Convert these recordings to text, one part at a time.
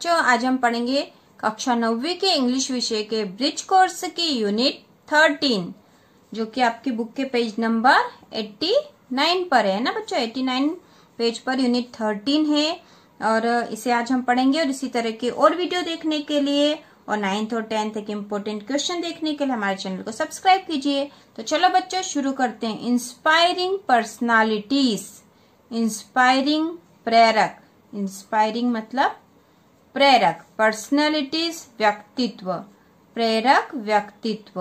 बच्चों, आज हम पढ़ेंगे कक्षा 9वीं के इंग्लिश विषय के ब्रिज कोर्स की यूनिट 13, जो कि आपकी बुक के पेज नंबर 89 पर है ना बच्चों। 89 पेज पर यूनिट 13 है और इसे आज हम पढ़ेंगे। और इसी तरह के और वीडियो देखने के लिए और 9th और 10th के इम्पोर्टेंट क्वेश्चन देखने के लिए हमारे चैनल को सब्सक्राइब कीजिए। तो चलो बच्चों शुरू करते हैं। इंस्पायरिंग पर्सनालिटीज, इंस्पायरिंग प्रेरक, इंस्पायरिंग मतलब प्रेरक, पर्सनालिटीज व्यक्तित्व, प्रेरक व्यक्तित्व,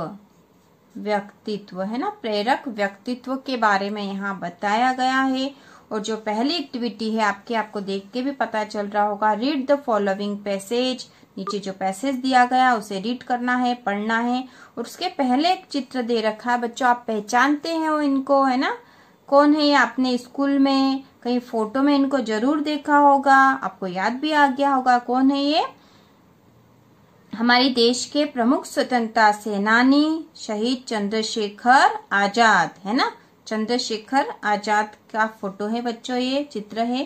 व्यक्तित्व है ना, प्रेरक व्यक्तित्व के बारे में यहाँ बताया गया है। और जो पहली एक्टिविटी है आपको देख के भी पता चल रहा होगा, रीड द फॉलोइंग पैसेज। नीचे जो पैसेज दिया गया उसे रीड करना है, पढ़ना है। और उसके पहले एक चित्र दे रखा है बच्चों, आप पहचानते हैं वो इनको, है ना, कौन है ये? आपने स्कूल में कहीं फोटो में इनको जरूर देखा होगा, आपको याद भी आ गया होगा। कौन है ये? हमारे देश के प्रमुख स्वतंत्रता सेनानी शहीद चंद्रशेखर आजाद, है ना। चंद्रशेखर आजाद का फोटो है बच्चों, ये चित्र है।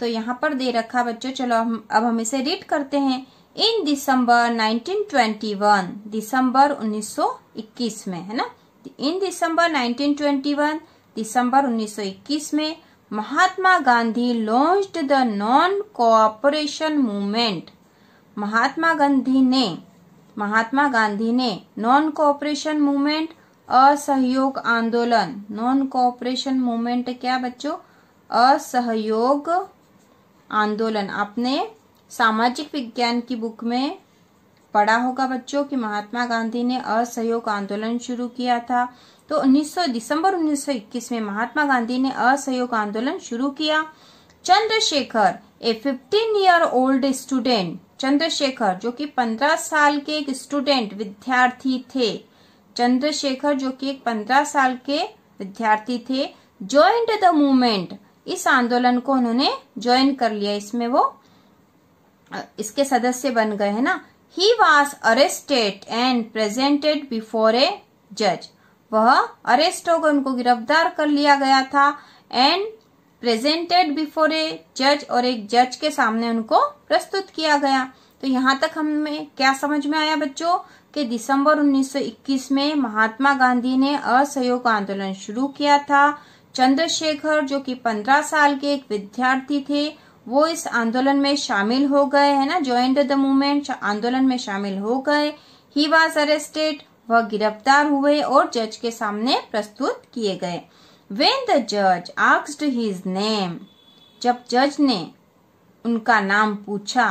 तो यहाँ पर दे रखा बच्चों। चलो अब हम इसे रीड करते हैं। इन दिसंबर 1921, दिसंबर 1921 में, है ना। इन दिसंबर 1921, दिसंबर 1921 में Mahatma Gandhi launched the non cooperation movement. Mahatma Gandhi ने नॉन कोऑपरेशन मूवमेंट, असहयोग आंदोलन। नॉन कोऑपरेशन मूवमेंट क्या बच्चों? असहयोग आंदोलन। आपने सामाजिक विज्ञान की बुक में पढ़ा होगा बच्चों कि महात्मा गांधी ने असहयोग आंदोलन शुरू किया था। तो दिसंबर 1921 में महात्मा गांधी ने असहयोग आंदोलन शुरू किया। चंद्रशेखर, ए 15-year old स्टूडेंट, चंद्रशेखर जो कि 15 साल के एक स्टूडेंट विद्यार्थी थे, चंद्रशेखर जो कि एक 15 साल के विद्यार्थी थे, ज्वाइंड द मूवमेंट, इस आंदोलन को उन्होंने ज्वाइन कर लिया, इसमें वो इसके सदस्य बन गए, है ना। He was arrested and presented before a जज, वह अरेस्ट हो गए, उनको गिरफ्तार कर लिया गया था। एंड प्रेजेंटेड बिफोर ए जज, और एक जज के सामने उनको प्रस्तुत किया गया। तो यहाँ तक हमें क्या समझ में आया बच्चों कि दिसंबर 1921 में महात्मा गांधी ने असहयोग आंदोलन शुरू किया था। चंद्रशेखर जो कि 15 साल के एक विद्यार्थी थे, वो इस आंदोलन में शामिल हो गए, है ना, ज्वाइंड द मूवमेंट, आंदोलन में शामिल हो गए। ही वॉज अरेस्टेड, वह गिरफ्तार हुए और जज के सामने प्रस्तुत किए गए। When the judge asked his name, जब जज ने उनका नाम पूछा,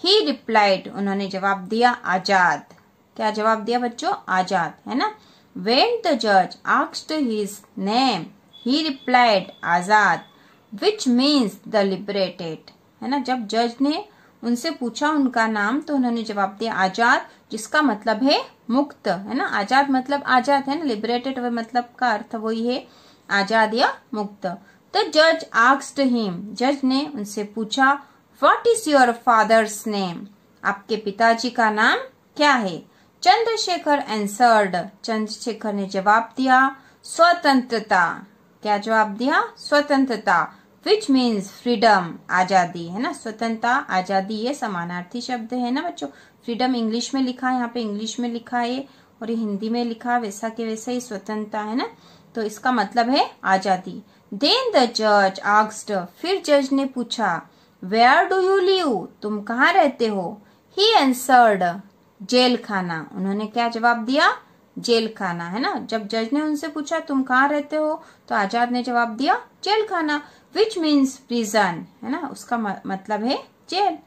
he replied, उन्होंने जवाब दिया आजाद। क्या जवाब दिया बच्चों? आजाद, है ना। When the judge asked his name, he replied Azad, which means the liberated, है ना। जब जज ने उनसे पूछा उनका नाम तो उन्होंने जवाब दिया आजाद, जिसका मतलब है मुक्त, है ना। आजाद मतलब आजाद, है ना। लिबरेटेड मतलब का अर्थ वही है, आजाद या मुक्त। द जज आस्क्ड हिम, जज ने उनसे पूछा, what is your father's name, आपके पिताजी का नाम क्या है? चंद्रशेखर आंसर्ड, चंद्रशेखर ने जवाब दिया स्वतंत्रता। क्या जवाब दिया? स्वतंत्रता, विच मीन्स फ्रीडम, आजादी, है ना। स्वतंत्रता आजादी ये समानार्थी शब्द है ना बच्चों। फ्रीडम इंग्लिश में लिखा है, यहाँ पे इंग्लिश में लिखा है और ये हिंदी में लिखा, वैसा के वैसा ही स्वतंत्रता, है ना। तो इसका मतलब है आजादी। देन द जज आस्क्ड, फिर जज ने पूछा, वेयर डू यू लिव, तुम कहाँ रहते हो? ही आंसर्ड, जेल खाना, उन्होंने क्या जवाब दिया? जेल खाना, है ना। जब जज ने उनसे पूछा तुम कहाँ रहते हो तो आजाद ने जवाब दिया जेल खाना, विच मीन्स प्रिजन, है ना, उसका मतलब है jail.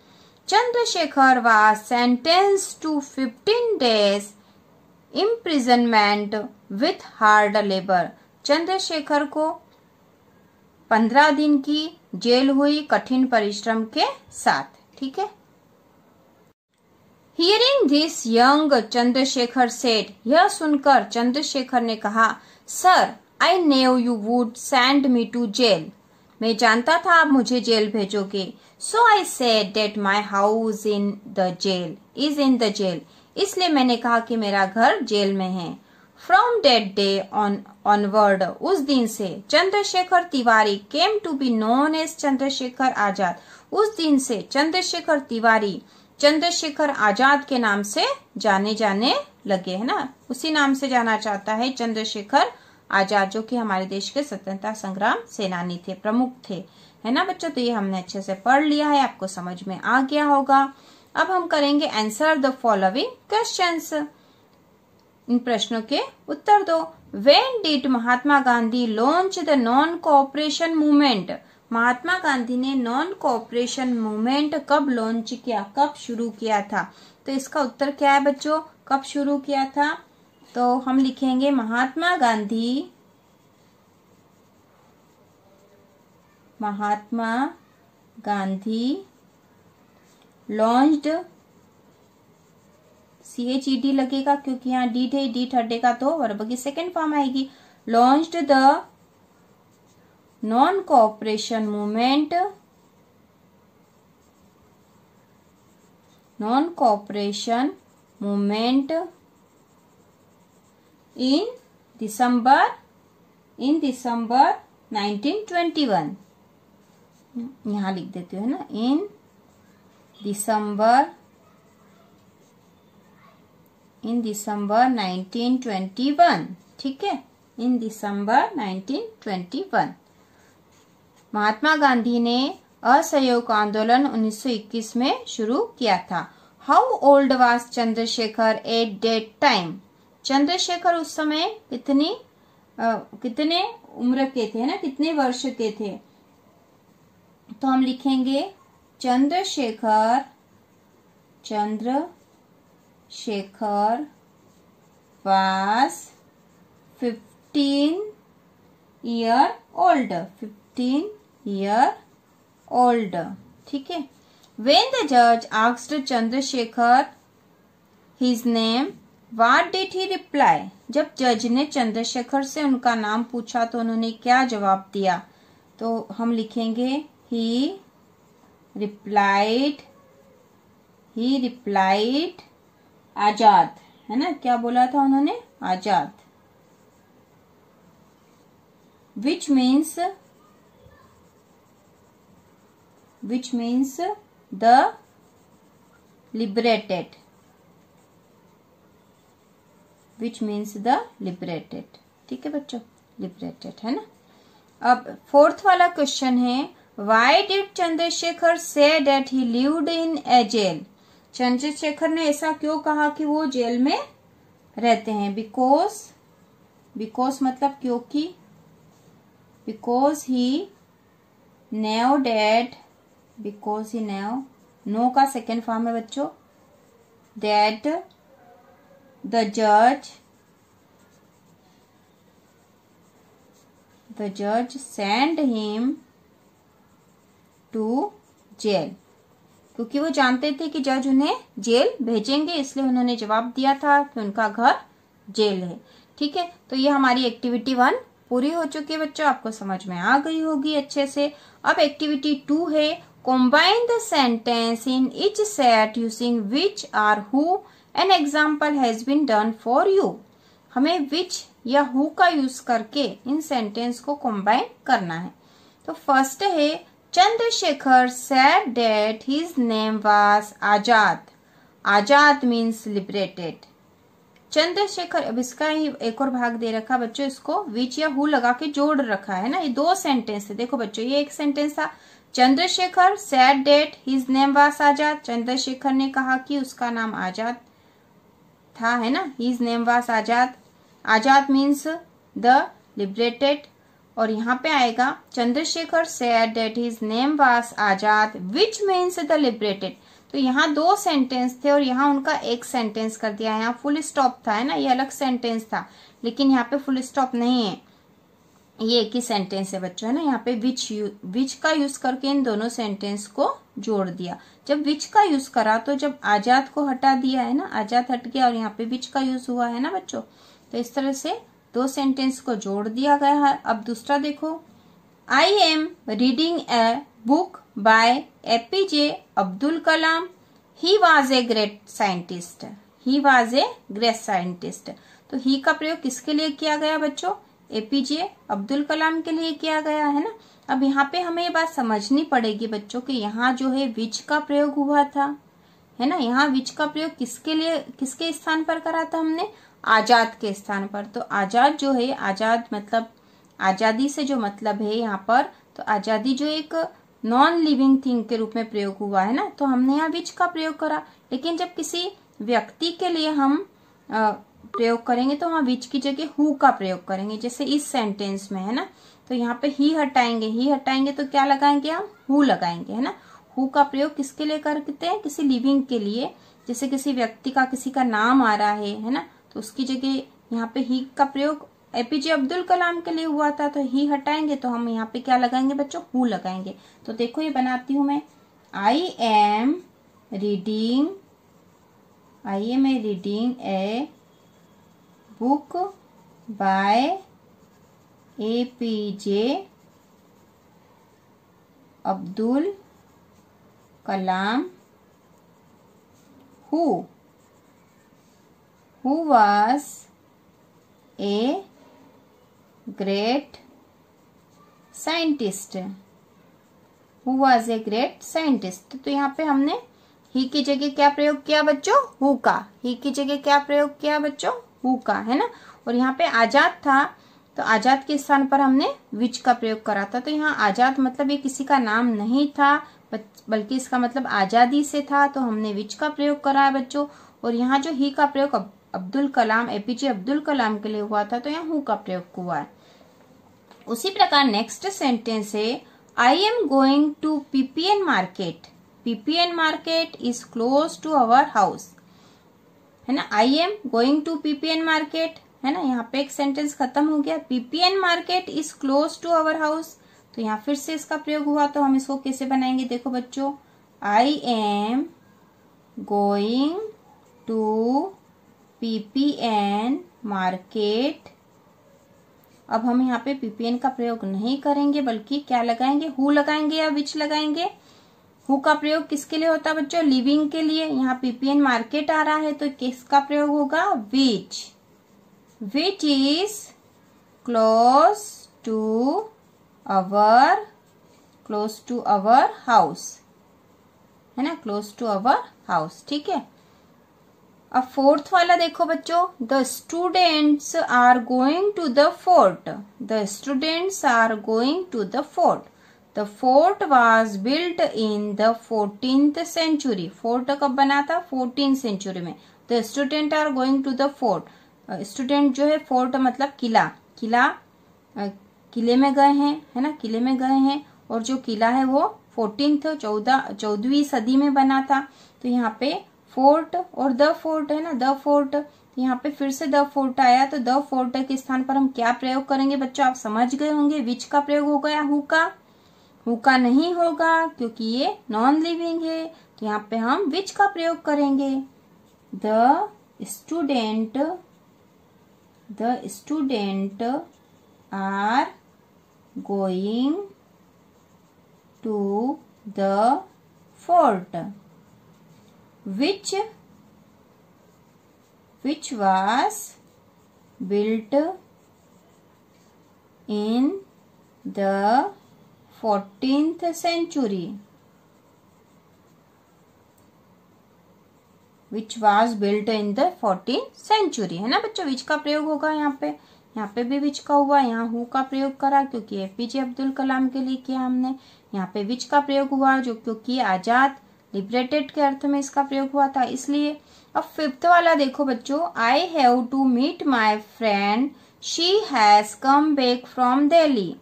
Chandrashekhar was sentenced to 15 days imprisonment with hard labour, Chandrashekhar को 15 दिन की जेल हुई कठिन परिश्रम के साथ, ठीक है। Hearing this young Chandrashekhar said, यह सुनकर चंद्रशेखर ने कहा, sir I knew you would send me to jail, मैं जानता था आप मुझे जेल भेजोगे। So I said that my house in the jail is in the jail, इसलिए मैंने कहा कि मेरा घर जेल में है। फ्रॉम दैट डे ऑनवर्ड, उस दिन से Chandrashekhar Tiwari came to be known as Chandrashekhar Azad, उस दिन से चंद्रशेखर तिवारी चंद्रशेखर आजाद के नाम से जाने जाने लगे, है ना। उसी नाम से जाना चाहता है चंद्रशेखर आजाद, जो कि हमारे देश के स्वतंत्रता संग्राम सेनानी थे, प्रमुख थे, है ना बच्चों। तो ये हमने अच्छे से पढ़ लिया है, आपको समझ में आ गया होगा। अब हम करेंगे आंसर द फॉलोइंग क्वेश्चंस। इन प्रश्नों के उत्तर दो। When did Mahatma Gandhi launch the non cooperation movement? Mahatma Gandhi ने नॉन कोऑपरेशन मूवमेंट कब लॉन्च किया, कब शुरू किया था? तो इसका उत्तर क्या है बच्चों, कब शुरू किया था? तो हम लिखेंगे महात्मा गांधी लॉन्च्ड, CHED लगेगा क्योंकि यहाँ डीड है, डीड हटेगा तो वर्ब की सेकेंड फॉर्म आएगी। Launched the non cooperation movement in December 1921। यहाँ लिख देते हो ना, इन दिसंबर 1921, ठीक है, इन दिसंबर 1921 महात्मा गांधी ने असहयोग आंदोलन 1921 में शुरू किया था। How old was Chandrashekhar at that time? Chandrashekhar उस समय कितने उम्र के थे, ना, कितने वर्ष के थे? तो हम लिखेंगे चंद्रशेखर वाज 15 ईयर ओल्ड, ठीक है। When the judge asked Chandrasekhar his name, what did he reply? जब जज ने चंद्रशेखर से उनका नाम पूछा तो उन्होंने क्या जवाब दिया? तो हम लिखेंगे he replied आजाद, है ना। क्या बोला था उन्होंने? आजाद, which means the liberated, ठीक है बच्चों, लिबरेटेड, है ना। अब फोर्थ वाला क्वेश्चन है, Y did Chandrashekhar say that he lived in a jail? Chandrashekhar ने ऐसा क्यों कहा कि वो जेल में रहते हैं? बिकॉज मतलब क्योंकि, बिकॉज ही नो का सेकेंड फॉर्म है बच्चों, दैट द जज सेंड हिम टू जेल। क्योंकि वो जानते थे कि जज उन्हें जेल भेजेंगे, इसलिए उन्होंने जवाब दिया था कि उनका घर जेल है, ठीक है। तो ये हमारी एक्टिविटी 1 पूरी हो चुकी है बच्चों, आपको समझ में आ गई होगी अच्छे से। अब एक्टिविटी 2 है, combine the sentence in each set using which or who an example has been done for you। हमें which या who का यूज करके इन सेंटेंस को कंबाइन करना है। तो फर्स्ट है, Chandrashekhar said that his name was Azad. Azad means liberated. Chandrashekhar, अब इसका ही एक और भाग दे रखा बच्चों, इसको विच या हु लगा के जोड़ रखा है ना। ये 2 सेंटेंस है, देखो बच्चों, ये एक सेंटेंस था, Chandrashekhar said that his name was आजाद। चंद्रशेखर ने कहा कि उसका नाम आजाद था, है ना, his name was Azad. Azad means the liberated. और यहाँ पे आएगा Chandrashekhar said that his name was Azad which means the liberated। तो यहाँ 2 सेंटेंस थे और यहाँ उनका एक सेंटेंस कर दिया। यहाँ फुल स्टॉप था, है ना, ये अलग सेंटेंस था, लेकिन यहाँ पे फुल स्टॉप नहीं है, ये एक ही सेंटेंस है बच्चों, है ना। यहाँ पे विच का यूज करके इन दोनों सेंटेंस को जोड़ दिया। जब विच का यूज करा तो जब आजाद को हटा दिया, है ना, आजाद हट गया और यहाँ पे विच का यूज हुआ, है ना बच्चों। तो इस तरह से 2 सेंटेंस को जोड़ दिया गया है। अब दूसरा देखो, I am reading a book by APJ Abdul Kalam. He was a great scientist. तो ही का प्रयोग किसके लिए किया गया बच्चों? APJ अब्दुल कलाम के लिए किया गया, है ना। अब यहाँ पे हमें ये बात समझनी पड़ेगी बच्चों कि यहाँ जो है विच का प्रयोग हुआ था, है ना। यहाँ विच का प्रयोग किसके लिए, किसके स्थान पर करा था हमने, आजाद के स्थान पर। तो आजाद जो है, आजाद मतलब आजादी से जो मतलब है यहाँ पर, तो आजादी जो एक नॉन लिविंग थिंग के रूप में प्रयोग हुआ है ना, तो हमने यहाँ विच का प्रयोग करा। लेकिन जब किसी व्यक्ति के लिए हम प्रयोग करेंगे तो वहाँ विच की जगह हु का प्रयोग करेंगे, जैसे इस सेंटेंस में, है ना। तो यहाँ पे ही हटाएंगे तो क्या लगाएंगे हम, हु लगाएंगे, है ना। हु का प्रयोग किसके लिए करते हैं, किसी लिविंग के लिए, जैसे किसी व्यक्ति का, किसी का नाम आ रहा है ना, तो उसकी जगह यहाँ पे ही का प्रयोग एपीजे अब्दुल कलाम के लिए हुआ था। तो ही हटाएंगे तो हम यहाँ पे क्या लगाएंगे बच्चों, हु लगाएंगे। तो देखो ये बनाती हूं मैं, I am reading a book by APJ Abdul Kalam who was a great scientist, तो यहाँ पे हमने ही की जगह क्या प्रयोग किया बच्चों, हु का। ही की जगह क्या प्रयोग किया बच्चों, हु का, है ना। और यहाँ पे आजाद था, तो आजाद के स्थान पर हमने विच का प्रयोग करा था। तो यहाँ आजाद मतलब ये किसी का नाम नहीं था, बल्कि इसका मतलब आजादी से था, तो हमने विच का प्रयोग करा है बच्चों। और यहाँ जो ही का प्रयोग अब्दुल कलाम, एपीजे अब्दुल कलाम के लिए हुआ था, तो यहाँ हु का प्रयोग हुआ है। उसी प्रकार नेक्स्ट सेंटेंस है, I am going to PPN market, PPN market is close to our house, है ना। I am going to PPN market, है ना। यहाँ पे एक सेंटेंस खत्म हो गया। PPN market is close to our house, तो यहाँ फिर से इसका प्रयोग हुआ। तो हम इसको कैसे बनाएंगे, देखो बच्चों, I am going to PPN market. अब हम यहाँ पे पीपीएन का प्रयोग नहीं करेंगे, बल्कि क्या लगाएंगे, हु लगाएंगे या विच लगाएंगे। हु का प्रयोग किसके लिए होता है बच्चों, लिविंग के लिए। यहाँ पीपीएन मार्केट आ रहा है तो किसका प्रयोग होगा, which, which is close to our house, है ना, क्लोज टू अवर हाउस, ठीक है। अब फोर्थ वाला देखो बच्चों, the students are going to the fort, the students are going to the fort, the fort was built in the 14th century। Fort कब बना था, 14th century में। The student are going to the fort, student जो है, fort मतलब किला, किले में गए हैं, है ना, किले में गए हैं। और जो किला है वो 14वीं सदी में बना था। तो यहाँ पे फोर्ट और द फोर्ट है ना, द फोर्ट, यहाँ पे फिर से द फोर्ट आया। तो द फोर्ट के स्थान पर हम क्या प्रयोग करेंगे बच्चों, आप समझ गए होंगे, विच का प्रयोग होगा या हु का। हु का नहीं होगा क्योंकि ये नॉन लिविंग है, तो यहाँ पे हम विच का प्रयोग करेंगे। The student are going to the fort which was built in the 14th century, which was built in the 14th century, है ना बच्चों। विच का प्रयोग होगा यहाँ पे भी विच का हुआ, यहाँ हु का प्रयोग करा क्योंकि एपीजे अब्दुल कलाम के लिए किया हमने। यहाँ पे विच का प्रयोग हुआ जो क्योंकि आजाद, लिबरेटेड के अर्थ में इसका प्रयोग हुआ था, इसलिए। अब फिफ्थ वाला देखो बच्चों, I have to meet my friend, she has come back from Delhi.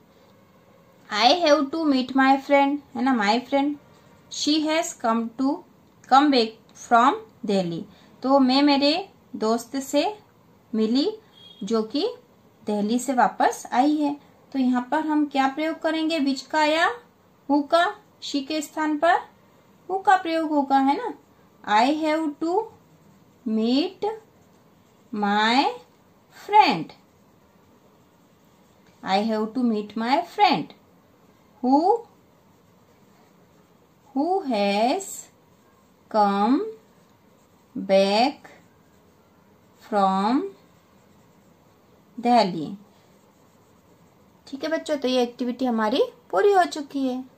I have to meet my friend, है ना, my friend, she has come back from Delhi. तो मैं मेरे दोस्त से मिली जो कि दिल्ली से वापस आई है। तो यहाँ पर हम क्या प्रयोग करेंगे, विच का या हु का। शी के स्थान पर हु का प्रयोग होगा, है ना। I have to meet my friend, I have to meet my friend who has come back from Delhi. ठीक है बच्चों, तो ये एक्टिविटी हमारी पूरी हो चुकी है।